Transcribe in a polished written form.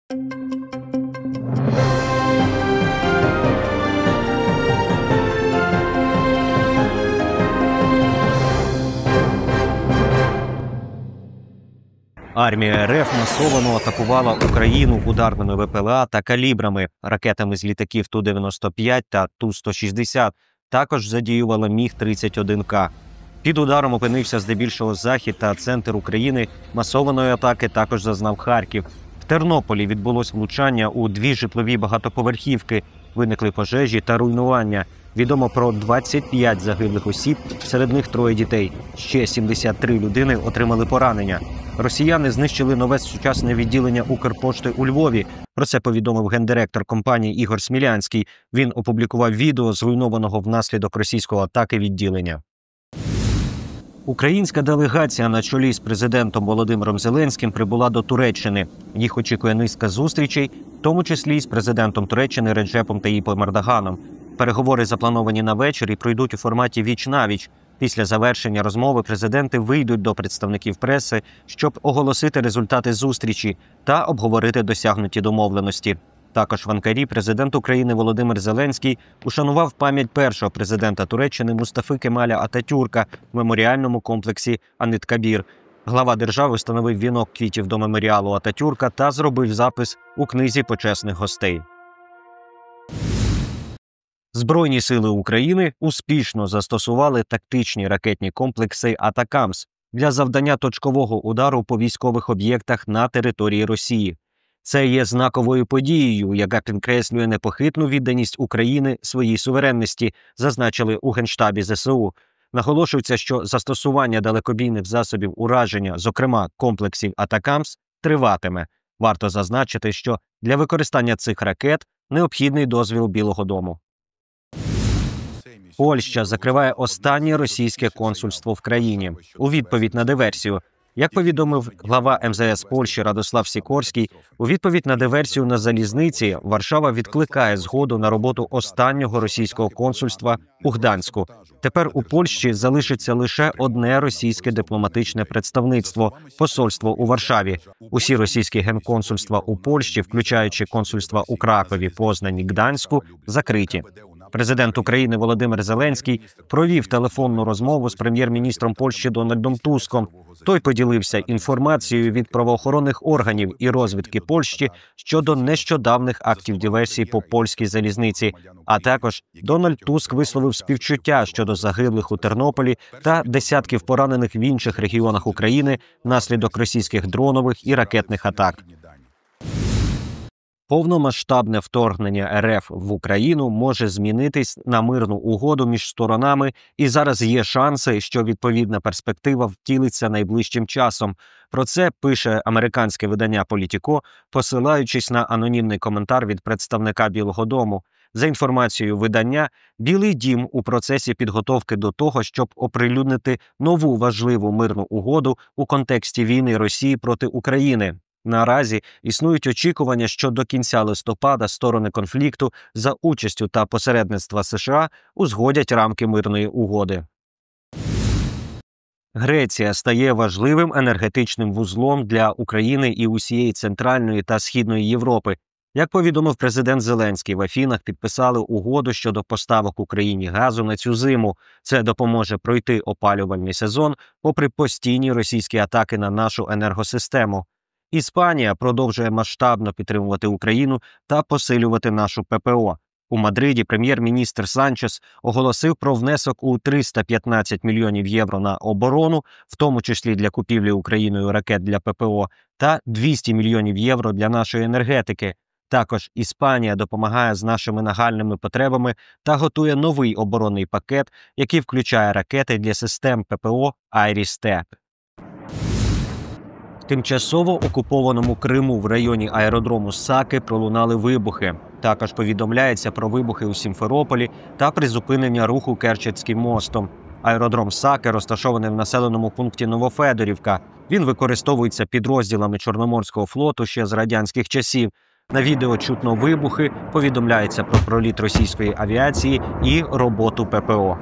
Армія РФ масово атакувала Україну ударними ВПЛА та калібрами, ракетами з літаків Ту-95 та Ту-160. Також задіювала Міг-31К. Під ударом опинився здебільшого захід та центр України. Масованої атаки також зазнав Харків. В Тернополі відбулось влучання у 2 житлові багатоповерхівки. Виникли пожежі та руйнування. Відомо про 25 загиблих осіб, серед них 3 дітей. Ще 73 людини отримали поранення. Росіяни знищили нове сучасне відділення Укрпошти у Львові. Про це повідомив гендиректор компанії Ігор Смілянський. Він опублікував відео зруйнованого внаслідок російської атаки відділення. Українська делегація на чолі з президентом Володимиром Зеленським прибула до Туреччини. Їх очікує низка зустрічей, в тому числі з президентом Туреччини Реджепом Таїпом Ердоганом. Переговори заплановані на вечір і пройдуть у форматі віч-навіч. Після завершення розмови президенти вийдуть до представників преси, щоб оголосити результати зустрічі та обговорити досягнуті домовленості. Також в Анкарі президент України Володимир Зеленський ушанував пам'ять першого президента Туреччини Мустафи Кемаля Ататюрка в меморіальному комплексі Аниткабір. Глава держави встановив вінок квітів до меморіалу Ататюрка та зробив запис у книзі почесних гостей. Збройні сили України успішно застосували тактичні ракетні комплекси «Атакамс» для завдання точкового удару по військових об'єктах на території Росії. Це є знаковою подією, яка підкреслює непохитну відданість України своїй суверенності, зазначили у Генштабі ЗСУ. Наголошується, що застосування далекобійних засобів ураження, зокрема комплексів «Атакамс», триватиме. Варто зазначити, що для використання цих ракет необхідний дозвіл Білого дому. Польща закриває останнє російське консульство в країні у відповідь на диверсію. Як повідомив глава МЗС Польщі Радослав Сікорський, у відповідь на диверсію на залізниці Варшава відкликає згоду на роботу останнього російського консульства у Гданську. Тепер у Польщі залишиться лише одне російське дипломатичне представництво – посольство у Варшаві. Усі російські генконсульства у Польщі, включаючи консульства у Кракові, Познані, Гданську, закриті. Президент України Володимир Зеленський провів телефонну розмову з прем'єр-міністром Польщі Дональдом Туском. Той поділився інформацією від правоохоронних органів і розвідки Польщі щодо нещодавних актів диверсії по польській залізниці. А також Дональд Туск висловив співчуття щодо загиблих у Тернополі та десятків поранених в інших регіонах України внаслідок російських дронових і ракетних атак. Повномасштабне вторгнення РФ в Україну може змінитись на мирну угоду між сторонами, і зараз є шанси, що відповідна перспектива втілиться найближчим часом. Про це пише американське видання «Політіко», посилаючись на анонімний коментар від представника Білого дому. За інформацією видання, Білий дім у процесі підготовки до того, щоб оприлюднити нову важливу мирну угоду у контексті війни Росії проти України. Наразі існують очікування, що до кінця листопада сторони конфлікту за участю та посередництва США узгодять рамки мирної угоди. Греція стає важливим енергетичним вузлом для України і усієї Центральної та Східної Європи. Як повідомив президент Зеленський, в Афінах підписали угоду щодо поставок Україні газу на цю зиму. Це допоможе пройти опалювальний сезон, попри постійні російські атаки на нашу енергосистему. Іспанія продовжує масштабно підтримувати Україну та посилювати нашу ППО. У Мадриді прем'єр-міністр Санчес оголосив про внесок у 315 мільйонів євро на оборону, в тому числі для купівлі Україною ракет для ППО, та 200 мільйонів євро для нашої енергетики. Також Іспанія допомагає з нашими нагальними потребами та готує новий оборонний пакет, який включає ракети для систем ППО «Айріс-Т». В тимчасово окупованому Криму в районі аеродрому Саки пролунали вибухи. Також повідомляється про вибухи у Сімферополі та призупинення руху Керченським мостом. Аеродром Саки розташований в населеному пункті Новофедорівка. Він використовується підрозділами Чорноморського флоту ще з радянських часів. На відео чутно вибухи, повідомляється про проліт російської авіації і роботу ППО.